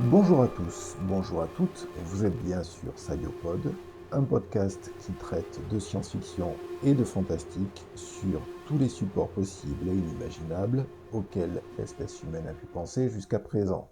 Bonjour à tous, bonjour à toutes, vous êtes bien sur Sabiopod, un podcast qui traite de science-fiction et de fantastique sur tous les supports possibles et inimaginables auxquels l'espèce humaine a pu penser jusqu'à présent.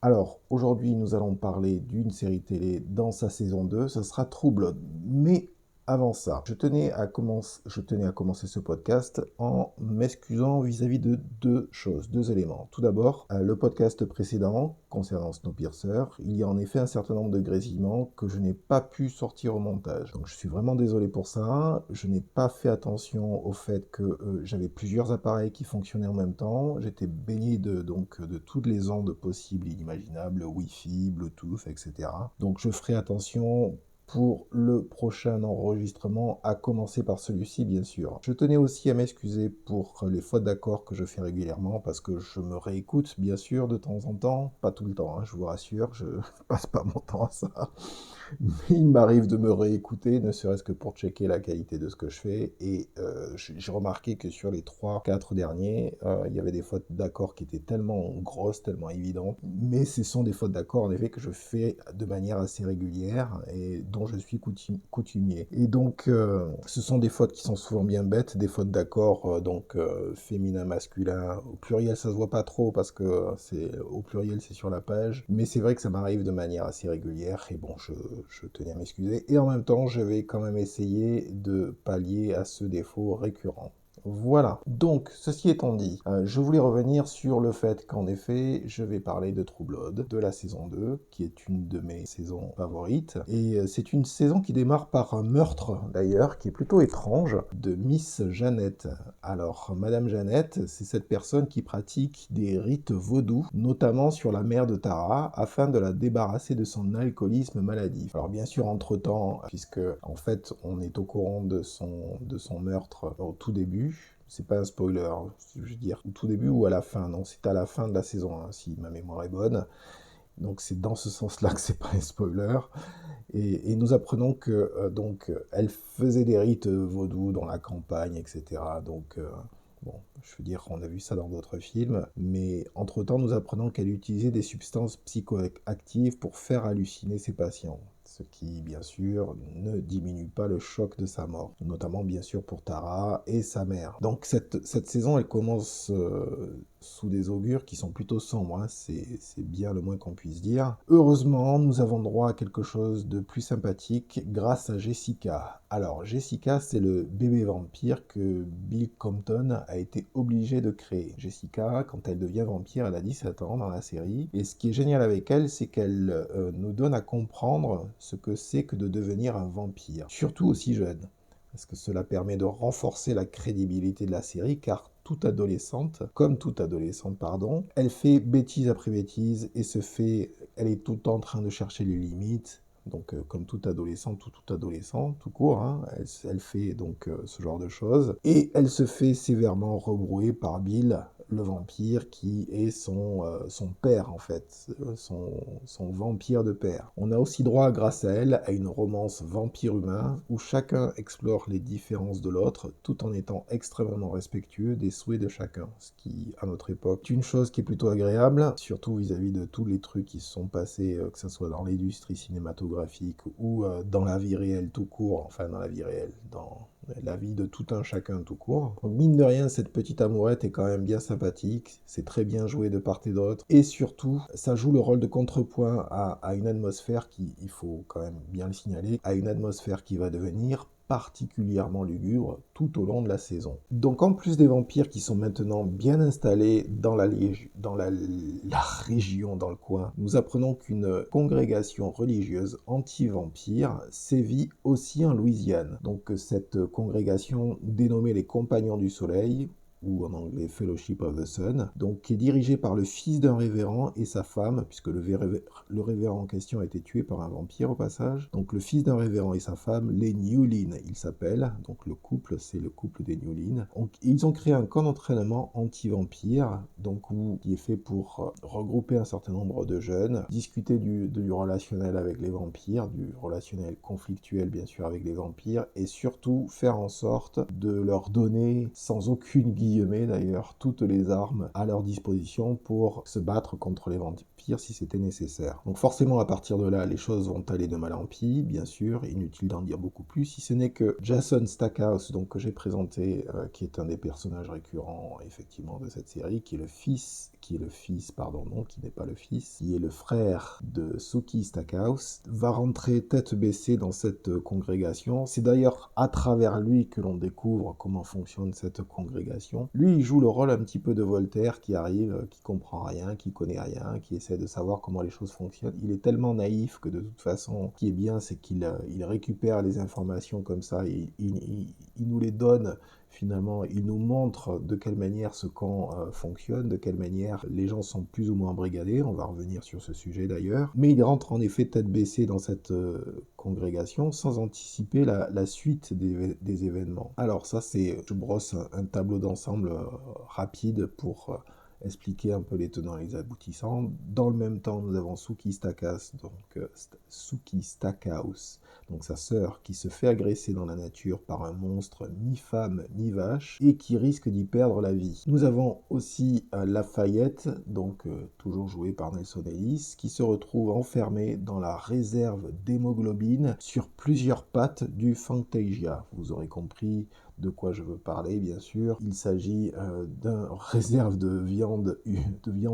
Alors, aujourd'hui, nous allons parler d'une série télé dans sa saison 2, ce sera True Blood. Mais avant ça, je tenais à commencer ce podcast en m'excusant vis-à-vis de deux choses, deux éléments. Tout d'abord, le podcast précédent, concernant Snowpiercer, il y a en effet un certain nombre de grésillements que je n'ai pas pu sortir au montage. Donc je suis vraiment désolé pour ça. Je n'ai pas fait attention au fait que j'avais plusieurs appareils qui fonctionnaient en même temps. J'étais baigné de toutes les ondes possibles et inimaginables, Wi-Fi, Bluetooth, etc. Donc je ferai attention pour le prochain enregistrement, à commencer par celui-ci, bien sûr. Je tenais aussi à m'excuser pour les fautes d'accord que je fais régulièrement, parce que je me réécoute, bien sûr, de temps en temps. Pas tout le temps, hein, je vous rassure, je passe pas mon temps à ça. Mais il m'arrive de me réécouter, ne serait-ce que pour checker la qualité de ce que je fais. Et j'ai remarqué que sur les 3-4 derniers, il y avait des fautes d'accord qui étaient tellement grosses, tellement évidentes. Mais ce sont des fautes d'accord, en effet, que je fais de manière assez régulière et dont je suis coutumier. Et donc, ce sont des fautes qui sont souvent bien bêtes, des fautes d'accord, féminin, masculin. Au pluriel, ça se voit pas trop parce que au pluriel, c'est sur la page. Mais c'est vrai que ça m'arrive de manière assez régulière. Et bon, je tenais à m'excuser. Et en même temps, je vais quand même essayer de pallier à ce défaut récurrent. Voilà. Donc, ceci étant dit, je voulais revenir sur le fait qu'en effet, je vais parler de True Blood, de la saison 2, qui est une de mes saisons favorites. Et c'est une saison qui démarre par un meurtre, d'ailleurs, qui est plutôt étrange, de Miss Jeannette. Alors, Madame Jeannette, c'est cette personne qui pratique des rites vaudous, notamment sur la mère de Tara, afin de la débarrasser de son alcoolisme maladif. Alors, bien sûr, entre-temps, puisque, en fait, on est au courant de son meurtre au tout début, c'est pas un spoiler, je veux dire, au tout début ou à la fin, non, c'est à la fin de la saison 1, si ma mémoire est bonne. Donc c'est dans ce sens-là que c'est pas un spoiler. Et nous apprenons que elle faisait des rites vaudous dans la campagne, etc. Bon, je veux dire, on a vu ça dans d'autres films, mais entre-temps, nous apprenons qu'elle utilisait des substances psychoactives pour faire halluciner ses patients, ce qui, bien sûr, ne diminue pas le choc de sa mort, notamment, bien sûr, pour Tara et sa mère. Donc, cette saison, elle commence sous des augures qui sont plutôt sombres, hein, c'est bien le moins qu'on puisse dire. Heureusement, nous avons droit à quelque chose de plus sympathique grâce à Jessica. Alors, Jessica, c'est le bébé vampire que Bill Compton a été obligé de créer. Jessica, quand elle devient vampire, elle a 17 ans dans la série, et ce qui est génial avec elle, c'est qu'elle nous donne à comprendre ce que c'est que de devenir un vampire, surtout aussi jeune. Parce que cela permet de renforcer la crédibilité de la série, car toute adolescente, pardon, elle fait bêtise après bêtise et elle est tout le temps en train de chercher les limites. Donc, comme toute adolescente ou tout adolescent, tout court, hein, elle fait ce genre de choses. Et elle se fait sévèrement rebrouer par Bill, le vampire, qui est son père, en fait, son vampire de père. On a aussi droit, grâce à elle, à une romance vampire-humain, où chacun explore les différences de l'autre, tout en étant extrêmement respectueux des souhaits de chacun, ce qui, à notre époque, est une chose qui est plutôt agréable, surtout vis-à-vis de tous les trucs qui se sont passés, que ce soit dans l'industrie cinématographique ou dans la vie réelle tout court, enfin dans la vie réelle, dans la vie de tout un chacun tout court. Donc, mine de rien, cette petite amourette est quand même bien sympathique, c'est très bien joué de part et d'autre, et surtout, ça joue le rôle de contrepoint à une atmosphère qui, il faut quand même bien le signaler, à une atmosphère qui va devenir particulièrement lugubre tout au long de la saison. Donc en plus des vampires qui sont maintenant bien installés dans la région, dans le coin, nous apprenons qu'une congrégation religieuse anti-vampire sévit aussi en Louisiane. Donc cette congrégation dénommée les Compagnons du Soleil, ou en anglais Fellowship of the Sun, donc qui est dirigé par le fils d'un révérend et sa femme, puisque le révérend en question a été tué par un vampire au passage. Donc le fils d'un révérend et sa femme, les Newlyn, ils s'appellent. Donc le couple, c'est le couple des Newlyn. Donc ils ont créé un camp d'entraînement anti-vampire, qui est fait pour regrouper un certain nombre de jeunes, discuter du relationnel avec les vampires, du relationnel conflictuel bien sûr avec les vampires, et surtout faire en sorte de leur donner sans aucune guillotine guillemets d'ailleurs, toutes les armes à leur disposition pour se battre contre les vampires si c'était nécessaire. Donc forcément, à partir de là, les choses vont aller de mal en pis, bien sûr, inutile d'en dire beaucoup plus, si ce n'est que Jason Stackhouse, donc que j'ai présenté, qui est un des personnages récurrents, effectivement, de cette série, qui n'est pas le fils, qui est le frère de Sookie Stackhouse, va rentrer tête baissée dans cette congrégation. C'est d'ailleurs à travers lui que l'on découvre comment fonctionne cette congrégation. Lui, il joue le rôle un petit peu de Voltaire qui arrive, qui comprend rien, qui connaît rien, qui essaie de savoir comment les choses fonctionnent. Il est tellement naïf que de toute façon, ce qui est bien, c'est qu'il récupère les informations comme ça, et il nous les donne. Finalement, il nous montre de quelle manière ce camp fonctionne, de quelle manière les gens sont plus ou moins brigadés, on va revenir sur ce sujet d'ailleurs, mais il rentre en effet tête baissée dans cette congrégation sans anticiper la suite des événements. Alors ça, je brosse un tableau d'ensemble rapide pour expliquer un peu les tenants et les aboutissants. Dans le même temps, nous avons Sookie Stackhouse, donc sa sœur, qui se fait agresser dans la nature par un monstre mi-femme, mi-vache, et qui risque d'y perdre la vie. Nous avons aussi Lafayette, toujours joué par Nelson Ellis, qui se retrouve enfermé dans la réserve d'hémoglobine sur plusieurs pattes du Fantasia. Vous aurez compris de quoi je veux parler, bien sûr. Il s'agit d'un réserve de viande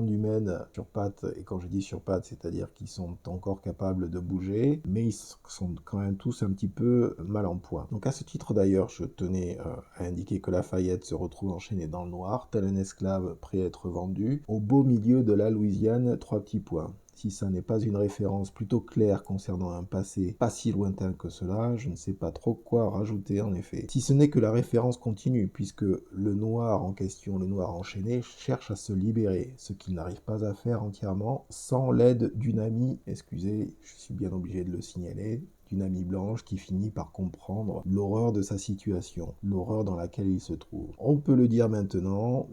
humaine sur pattes, et quand je dis sur pattes, c'est-à-dire qu'ils sont encore capables de bouger, mais ils sont quand même tous un petit peu mal en point. Donc à ce titre d'ailleurs, je tenais à indiquer que Lafayette se retrouve enchaîné dans le noir, tel un esclave prêt à être vendu, au beau milieu de la Louisiane, 3 petits points. Si ça n'est pas une référence plutôt claire concernant un passé pas si lointain que cela, je ne sais pas trop quoi rajouter en effet. Si ce n'est que la référence continue, puisque le noir en question, le noir enchaîné, cherche à se libérer, ce qu'il n'arrive pas à faire entièrement sans l'aide d'une amie, excusez, je suis bien obligé de le signaler, d'une amie blanche qui finit par comprendre l'horreur de sa situation, l'horreur dans laquelle il se trouve. On peut le dire maintenant,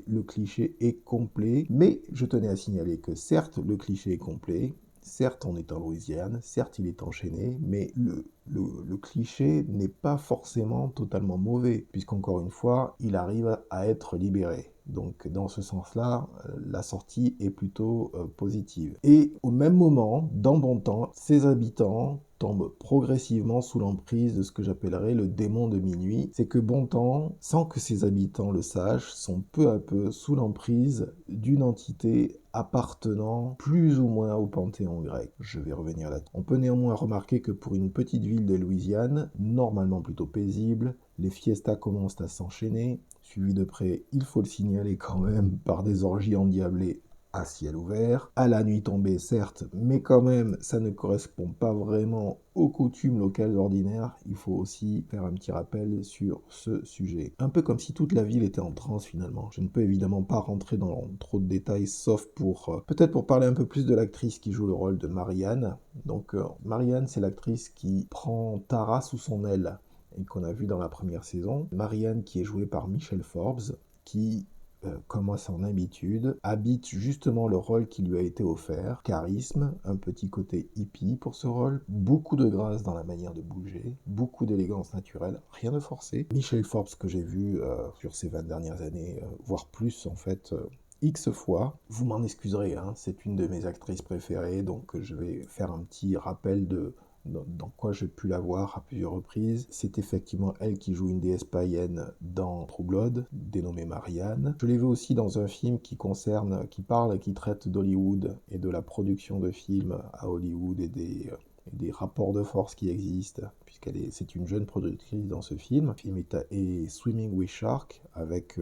le cliché est complet, mais je tenais à signaler que certes, le cliché est complet, certes, on est en Louisiane, certes, il est enchaîné, mais le cliché n'est pas forcément totalement mauvais, puisqu'encore une fois, il arrive à être libéré. Donc dans ce sens-là, la sortie est plutôt positive. Et au même moment, dans Bontemps, ses habitants tombent progressivement sous l'emprise de ce que j'appellerais le démon de minuit. C'est que Bontemps, sans que ses habitants le sachent, sont peu à peu sous l'emprise d'une entité appartenant plus ou moins au panthéon grec. Je vais revenir là-dessus. On peut néanmoins remarquer que pour une petite ville de Louisiane, normalement plutôt paisible, les fiestas commencent à s'enchaîner, suivis de près, il faut le signaler quand même, par des orgies endiablées à ciel ouvert, à la nuit tombée certes, mais quand même ça ne correspond pas vraiment aux coutumes locales ordinaires, il faut aussi faire un petit rappel sur ce sujet. Un peu comme si toute la ville était en transe finalement. Je ne peux évidemment pas rentrer dans trop de détails, sauf peut-être pour parler un peu plus de l'actrice qui joue le rôle de Marianne. Donc Marianne, c'est l'actrice qui prend Tara sous son aile et qu'on a vu dans la première saison. Marianne qui est jouée par Michelle Forbes, qui comme à son habitude, habite justement le rôle qui lui a été offert. Charisme, un petit côté hippie pour ce rôle, beaucoup de grâce dans la manière de bouger, beaucoup d'élégance naturelle, rien de forcé. Michelle Forbes que j'ai vu sur ces 20 dernières années, voire plus en fait, X fois. Vous m'en excuserez, hein, c'est une de mes actrices préférées, donc je vais faire un petit rappel dans quoi j'ai pu la voir à plusieurs reprises. C'est effectivement elle qui joue une déesse païenne dans True Blood, dénommée Marianne. Je l'ai vue aussi dans un film qui parle et qui traite d'Hollywood et de la production de films à Hollywood et des rapports de force qui existent, c'est une jeune productrice dans ce film. Le film est Swimming with Shark, avec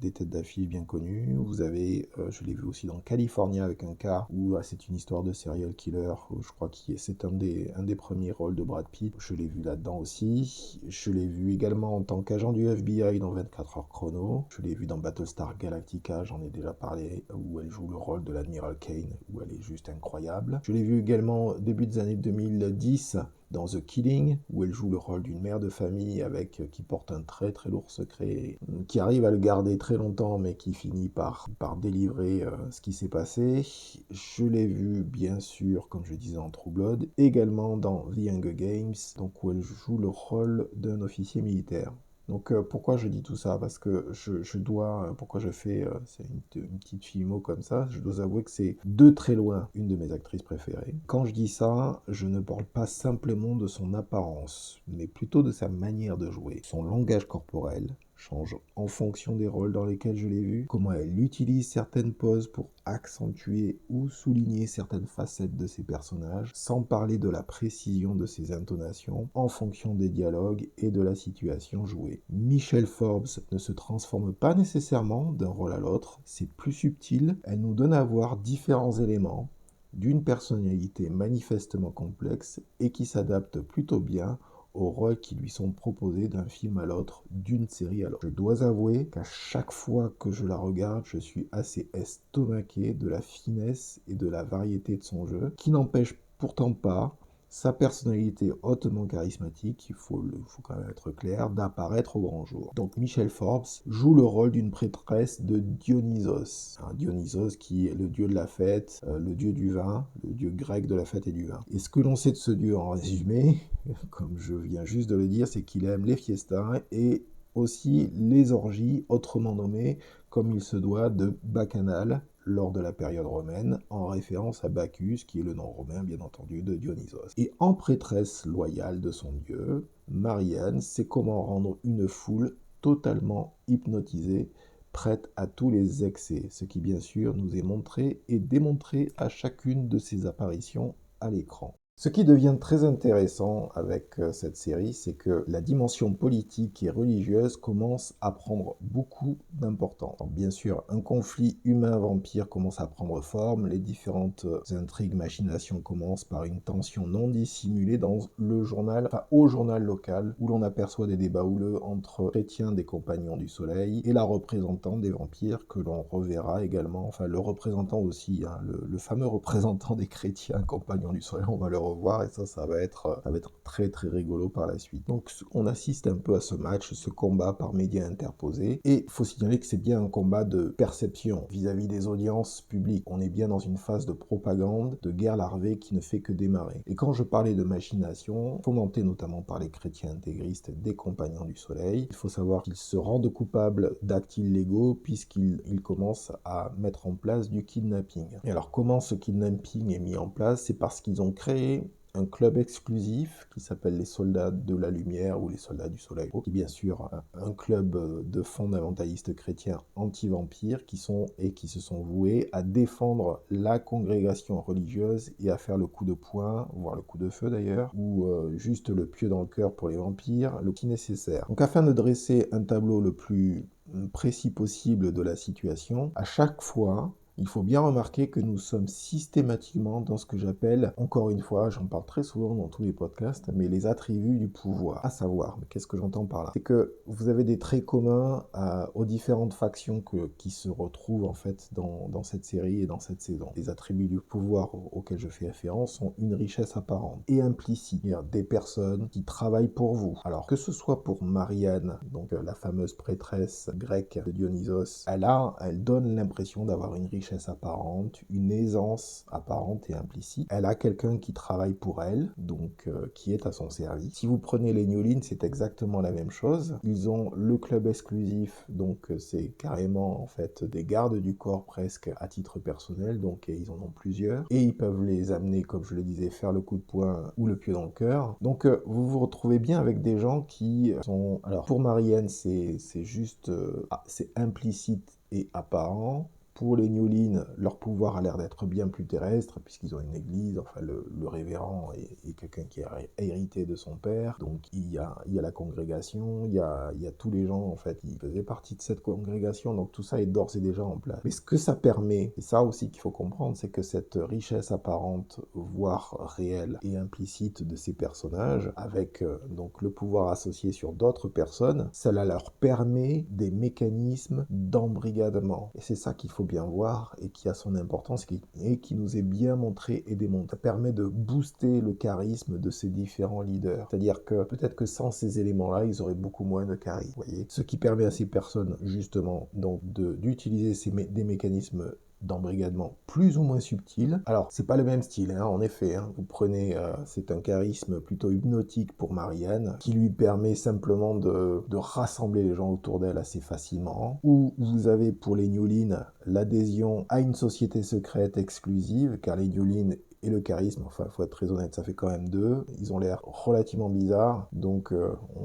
des têtes d'affiche bien connues. Vous avez, je l'ai vu aussi dans California avec un cas, où c'est une histoire de serial killer, je crois que c'est un des premiers rôles de Brad Pitt. Je l'ai vu là-dedans aussi. Je l'ai vu également en tant qu'agent du FBI dans 24 heures chrono. Je l'ai vu dans Battlestar Galactica, j'en ai déjà parlé, où elle joue le rôle de l'Admiral Kane, où elle est juste incroyable. Je l'ai vu également début des années 2010 dans The Killing, où elle joue le rôle d'une mère de famille qui porte un très très lourd secret, qui arrive à le garder très longtemps, mais qui finit par délivrer ce qui s'est passé. Je l'ai vu, bien sûr, comme je disais, en True Blood, également dans The Hunger Games, donc où elle joue le rôle d'un officier militaire. Donc pourquoi je dis tout ça? Parce que je dois, pourquoi je fais c'est une petite filmo comme ça, je dois avouer que c'est de très loin une de mes actrices préférées. Quand je dis ça, je ne parle pas simplement de son apparence, mais plutôt de sa manière de jouer. Son langage corporel change en fonction des rôles dans lesquels je l'ai vue, comment elle utilise certaines poses pour accentuer ou souligner certaines facettes de ses personnages, sans parler de la précision de ses intonations en fonction des dialogues et de la situation jouée. Michelle Forbes ne se transforme pas nécessairement d'un rôle à l'autre, c'est plus subtil, elle nous donne à voir différents éléments d'une personnalité manifestement complexe et qui s'adapte plutôt bien aux rôles qui lui sont proposés d'un film à l'autre, d'une série à l'autre. Je dois avouer qu'à chaque fois que je la regarde, je suis assez estomaqué de la finesse et de la variété de son jeu, qui n'empêche pourtant pas sa personnalité hautement charismatique, il faut quand même être clair, d'apparaître au grand jour. Donc Michelle Forbes joue le rôle d'une prêtresse de Dionysos. Dionysos qui est le dieu de la fête, le dieu du vin, le dieu grec de la fête et du vin. Et ce que l'on sait de ce dieu en résumé, comme je viens juste de le dire, c'est qu'il aime les fiestas et aussi les orgies, autrement nommées, comme il se doit, de bacchanales, lors de la période romaine, en référence à Bacchus, qui est le nom romain, bien entendu, de Dionysos. Et en prêtresse loyale de son dieu, Marianne sait comment rendre une foule totalement hypnotisée, prête à tous les excès, ce qui bien sûr nous est montré et démontré à chacune de ses apparitions à l'écran. Ce qui devient très intéressant avec cette série, c'est que la dimension politique et religieuse commence à prendre beaucoup d'importance. Bien sûr, un conflit humain-vampire commence à prendre forme, les différentes intrigues, machinations commencent par une tension non dissimulée dans le journal, au journal local, où l'on aperçoit des débats houleux entre chrétiens des Compagnons du Soleil et la représentante des vampires que l'on reverra également, le représentant aussi, le fameux représentant des chrétiens Compagnons du Soleil, on va le revoir et ça va être très très rigolo par la suite. Donc on assiste un peu à ce match, ce combat par médias interposés, et il faut signaler que c'est bien un combat de perception vis-à-vis des audiences publiques. On est bien dans une phase de propagande, de guerre larvée qui ne fait que démarrer. Et quand je parlais de machination, fomentée notamment par les chrétiens intégristes des Compagnons du Soleil, il faut savoir qu'ils se rendent coupables d'actes illégaux puisqu'ils commencent à mettre en place du kidnapping. Et alors comment ce kidnapping est mis en place? C'est parce qu'ils ont créé un club exclusif qui s'appelle les Soldats de la Lumière ou les Soldats du Soleil, qui est bien sûr un club de fondamentalistes chrétiens anti-vampires qui se sont voués à défendre la congrégation religieuse et à faire le coup de poing, voire le coup de feu d'ailleurs, ou juste le pieu dans le cœur pour les vampires, le qui nécessaire. Donc afin de dresser un tableau le plus précis possible de la situation, à chaque fois, il faut bien remarquer que nous sommes systématiquement dans ce que j'appelle, encore une fois, j'en parle très souvent dans tous les podcasts, mais les attributs du pouvoir. À savoir, mais qu'est-ce que j'entends par là? C'est que vous avez des traits communs aux différentes factions qui se retrouvent en fait dans cette série et dans cette saison. Les attributs du pouvoir auxquels je fais référence sont une richesse apparente et implicite, c'est-à-dire des personnes qui travaillent pour vous. Alors que ce soit pour Marianne, donc la fameuse prêtresse grecque de Dionysos, elle donne l'impression d'avoir une richesse apparente, une aisance apparente et implicite. Elle a quelqu'un qui travaille pour elle, donc qui est à son service. Si vous prenez les Newlyn, c'est exactement la même chose. Ils ont le club exclusif, donc c'est carrément en fait des gardes du corps presque à titre personnel, donc ils en ont plusieurs. Et ils peuvent les amener, comme je le disais, faire le coup de poing ou le pied dans le cœur. Donc vous vous retrouvez bien avec des gens qui sont... Alors pour Marianne, c'est juste... c'est implicite et apparent. Pour les Newlyn, leur pouvoir a l'air d'être bien plus terrestre, puisqu'ils ont une église, le révérend est quelqu'un qui a hérité de son père, donc il y a la congrégation, il y a tous les gens, en fait, qui faisaient partie de cette congrégation, donc tout ça est d'ores et déjà en place. Mais ce que ça permet, et ça aussi qu'il faut comprendre, c'est que cette richesse apparente, voire réelle et implicite de ces personnages, avec donc le pouvoir associé sur d'autres personnes, cela leur permet des mécanismes d'embrigadement. Et c'est ça qu'il faut bien voir et qui a son importance et qui nous est bien montré et démontré. Ça permet de booster le charisme de ces différents leaders. C'est-à-dire que peut-être que sans ces éléments-là, ils auraient beaucoup moins de charisme. Voyez, ce qui permet à ces personnes justement donc d'utiliser des mécanismes d'embrigadement plus ou moins subtil. Alors, c'est pas le même style, hein, en effet. Hein. Vous prenez, c'est un charisme plutôt hypnotique pour Marianne, qui lui permet simplement de rassembler les gens autour d'elle assez facilement. Ou vous avez pour les Newlyn l'adhésion à une société secrète exclusive, car les Newlyn et le charisme, enfin, il faut être très honnête, ça fait quand même deux. Ils ont l'air relativement bizarres, donc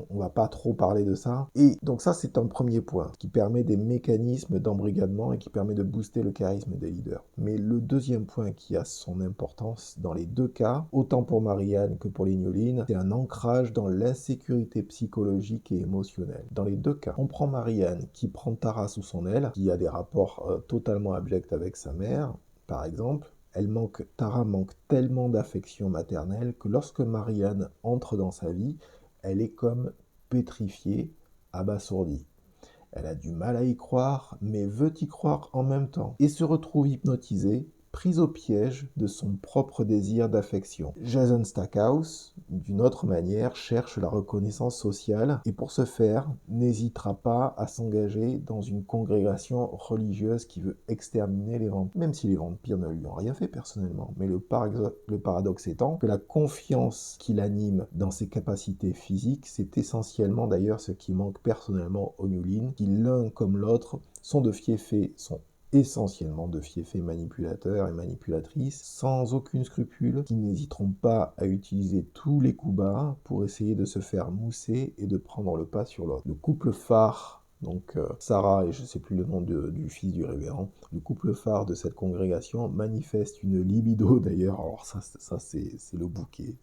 on va pas trop parler de ça. Et donc ça, c'est un premier point, qui permet des mécanismes d'embrigadement et qui permet de booster le charisme des leaders. Mais le deuxième point qui a son importance dans les deux cas, autant pour Marianne que pour les Newlyn, c'est un ancrage dans l'insécurité psychologique et émotionnelle. Dans les deux cas, on prend Marianne qui prend Tara sous son aile, qui a des rapports totalement abjects avec sa mère, par exemple. Tara manque tellement d'affection maternelle que lorsque Marianne entre dans sa vie, elle est comme pétrifiée, abasourdie. Elle a du mal à y croire, mais veut y croire en même temps, et se retrouve hypnotisée, prise au piège de son propre désir d'affection. Jason Stackhouse, d'une autre manière, cherche la reconnaissance sociale, et pour ce faire, n'hésitera pas à s'engager dans une congrégation religieuse qui veut exterminer les vampires. Même si les vampires ne lui ont rien fait personnellement, mais le paradoxe étant que la confiance qui l'anime dans ses capacités physiques, c'est essentiellement d'ailleurs ce qui manque personnellement aux Newlyn, qui l'un comme l'autre sont essentiellement de fiefés manipulateurs et manipulatrices, sans aucune scrupule, qui n'hésiteront pas à utiliser tous les coups bas pour essayer de se faire mousser et de prendre le pas sur l'autre. Le couple phare, donc Sarah et je ne sais plus le nom du fils du révérend, le couple phare de cette congrégation manifeste une libido d'ailleurs, alors ça c'est le bouquet,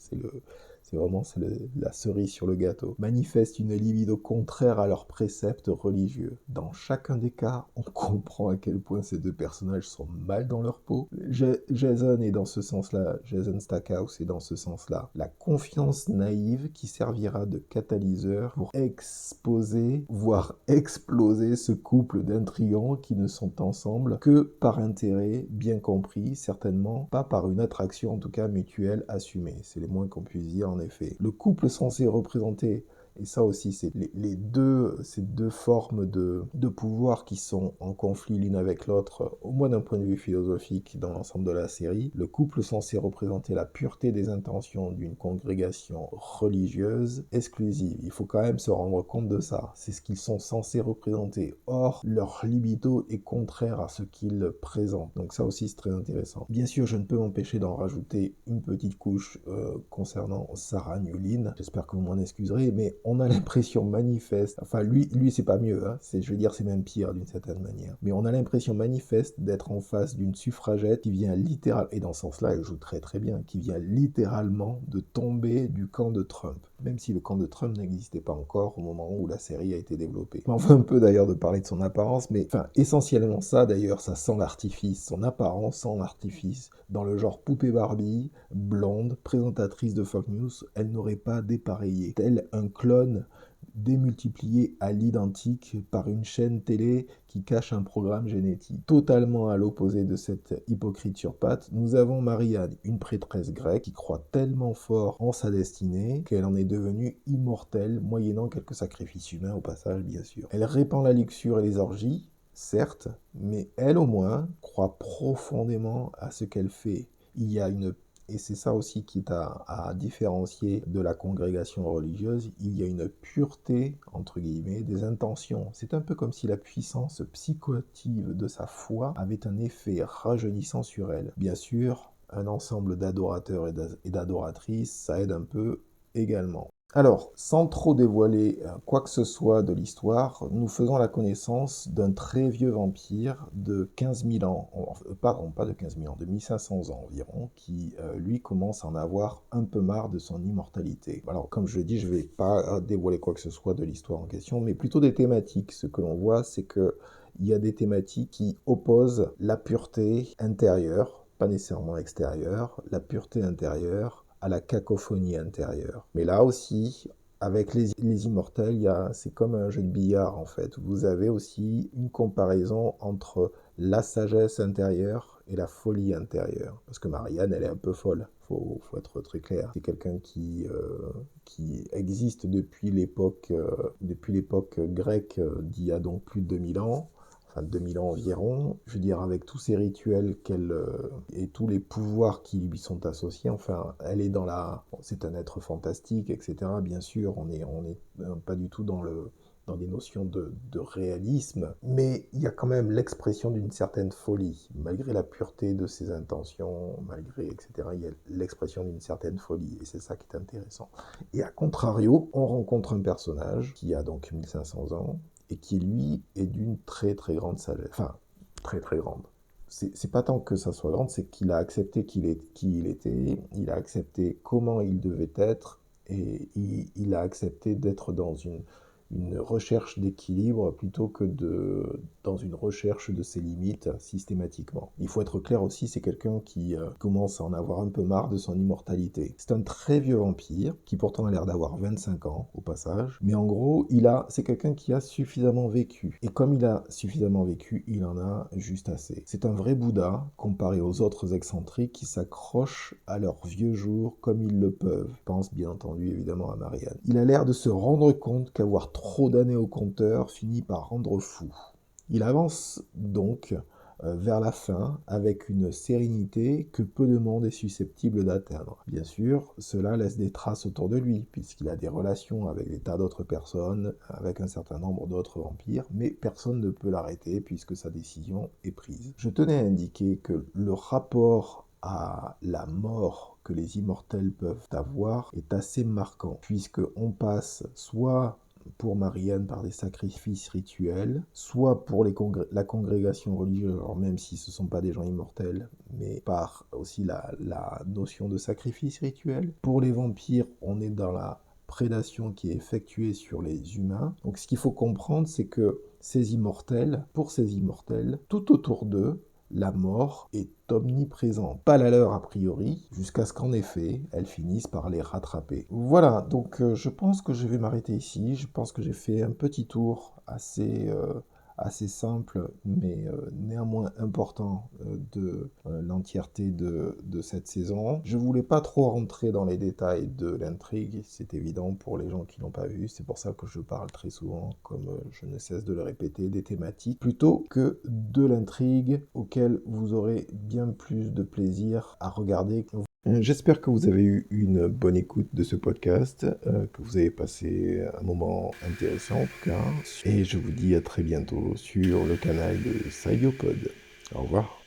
la cerise sur le gâteau, manifestent une libido contraire à leurs préceptes religieux. Dans chacun des cas, on comprend à quel point ces deux personnages sont mal dans leur peau. Jason est dans ce sens-là, Jason Stackhouse est dans ce sens-là, la confiance naïve qui servira de catalyseur pour exposer, voire exploser ce couple d'intrigants qui ne sont ensemble que par intérêt bien compris, certainement pas par une attraction en tout cas mutuelle assumée. C'est le moins qu'on puisse dire en effet. Le couple censé représenter, et ça aussi c'est ces deux formes de pouvoir qui sont en conflit l'une avec l'autre, au moins d'un point de vue philosophique dans l'ensemble de la série, le couple censé représenter la pureté des intentions d'une congrégation religieuse exclusive. Il faut quand même se rendre compte de ça. C'est ce qu'ils sont censés représenter. Or, leur libido est contraire à ce qu'ils présentent. Donc ça aussi c'est très intéressant. Bien sûr, je ne peux m'empêcher d'en rajouter une petite couche concernant Sarah Newlyn. J'espère que vous m'en excuserez, mais on a l'impression manifeste, enfin lui c'est pas mieux, hein, je veux dire c'est même pire d'une certaine manière, mais on a l'impression manifeste d'être en face d'une suffragette qui vient littéralement, et dans ce sens-là elle joue très très bien, qui vient littéralement de tomber du camp de Trump, même si le camp de Trump n'existait pas encore au moment où la série a été développée. On va un peu d'ailleurs de parler de son apparence, mais enfin essentiellement ça d'ailleurs, ça sent l'artifice, son apparence sent l'artifice, dans le genre poupée Barbie, blonde, présentatrice de Fox News, elle n'aurait pas dépareillé, tel un clone démultiplié à l'identique par une chaîne télé qui cache un programme génétique. Totalement à l'opposé de cette hypocrite sur pattes, nous avons Marianne, une prêtresse grecque qui croit tellement fort en sa destinée qu'elle en est devenue immortelle, moyennant quelques sacrifices humains au passage bien sûr. Elle répand la luxure et les orgies, certes, mais elle au moins croit profondément à ce qu'elle fait. Et c'est ça aussi qui est à différencier de la congrégation religieuse, il y a une pureté, entre guillemets, des intentions. C'est un peu comme si la puissance psychoactive de sa foi avait un effet rajeunissant sur elle. Bien sûr, un ensemble d'adorateurs et d'adoratrices, ça aide un peu également. Alors, sans trop dévoiler quoi que ce soit de l'histoire, nous faisons la connaissance d'un très vieux vampire de 15 000 ans, pardon, pas de 15 000 ans, de 1500 ans environ, qui lui commence à en avoir un peu marre de son immortalité. Alors, comme je dis, je ne vais pas dévoiler quoi que ce soit de l'histoire en question, mais plutôt des thématiques. Ce que l'on voit, c'est que il y a des thématiques qui opposent la pureté intérieure, pas nécessairement extérieure, la pureté intérieure, à la cacophonie intérieure. Mais là aussi, avec les immortels, c'est comme un jeu de billard en fait. Vous avez aussi une comparaison entre la sagesse intérieure et la folie intérieure. Parce que Marianne, elle est un peu folle, faut être très clair. C'est quelqu'un qui existe depuis l'époque grecque d'il y a donc plus de 2000 ans. enfin 2000 ans environ, je veux dire avec tous ces rituels et tous les pouvoirs qui lui sont associés, enfin elle est bon, c'est un être fantastique, etc. Bien sûr, on est pas du tout dans des notions de réalisme, mais il y a quand même l'expression d'une certaine folie, malgré la pureté de ses intentions, malgré, etc. Il y a l'expression d'une certaine folie, et c'est ça qui est intéressant. Et à contrario, on rencontre un personnage qui a donc 1500 ans, et qui, lui, est d'une très très grande sagesse. Enfin, très très grande. C'est pas tant que ça soit grande, c'est qu'il a accepté qui il était, il a accepté comment il devait être, et il a accepté d'être dans une recherche d'équilibre plutôt que dans une recherche de ses limites systématiquement. Il faut être clair aussi, c'est quelqu'un qui commence à en avoir un peu marre de son immortalité. C'est un très vieux vampire qui pourtant a l'air d'avoir 25 ans au passage, mais en gros, c'est quelqu'un qui a suffisamment vécu. Et comme il a suffisamment vécu, il en a juste assez. C'est un vrai Bouddha comparé aux autres excentriques qui s'accrochent à leurs vieux jours comme ils le peuvent. Je pense bien entendu évidemment à Marianne. Il a l'air de se rendre compte qu'avoir trop d'années au compteur finit par rendre fou. Il avance donc vers la fin avec une sérénité que peu de monde est susceptible d'atteindre. Bien sûr, cela laisse des traces autour de lui, puisqu'il a des relations avec des tas d'autres personnes, avec un certain nombre d'autres vampires, mais personne ne peut l'arrêter puisque sa décision est prise. Je tenais à indiquer que le rapport à la mort que les immortels peuvent avoir est assez marquant, puisque on passe soit pour Marianne par des sacrifices rituels, soit pour la congrégation religieuse, alors même si ce ne sont pas des gens immortels, mais par aussi la notion de sacrifice rituel. Pour les vampires, on est dans la prédation qui est effectuée sur les humains. Donc ce qu'il faut comprendre, c'est que pour ces immortels, tout autour d'eux, la mort est omniprésente. Pas la leur a priori, jusqu'à ce qu'en effet, elles finissent par les rattraper. Voilà, donc je pense que je vais m'arrêter ici. Je pense que j'ai fait un petit tour assez simple, mais néanmoins important de l'entièreté de cette saison. Je voulais pas trop rentrer dans les détails de l'intrigue, c'est évident pour les gens qui l'ont pas vu, c'est pour ça que je parle très souvent, comme je ne cesse de le répéter, des thématiques, plutôt que de l'intrigue auquel vous aurez bien plus de plaisir à regarder. J'espère que vous avez eu une bonne écoute de ce podcast, que vous avez passé un moment intéressant en tout cas. Et je vous dis à très bientôt sur le canal de Sagiopod. Au revoir.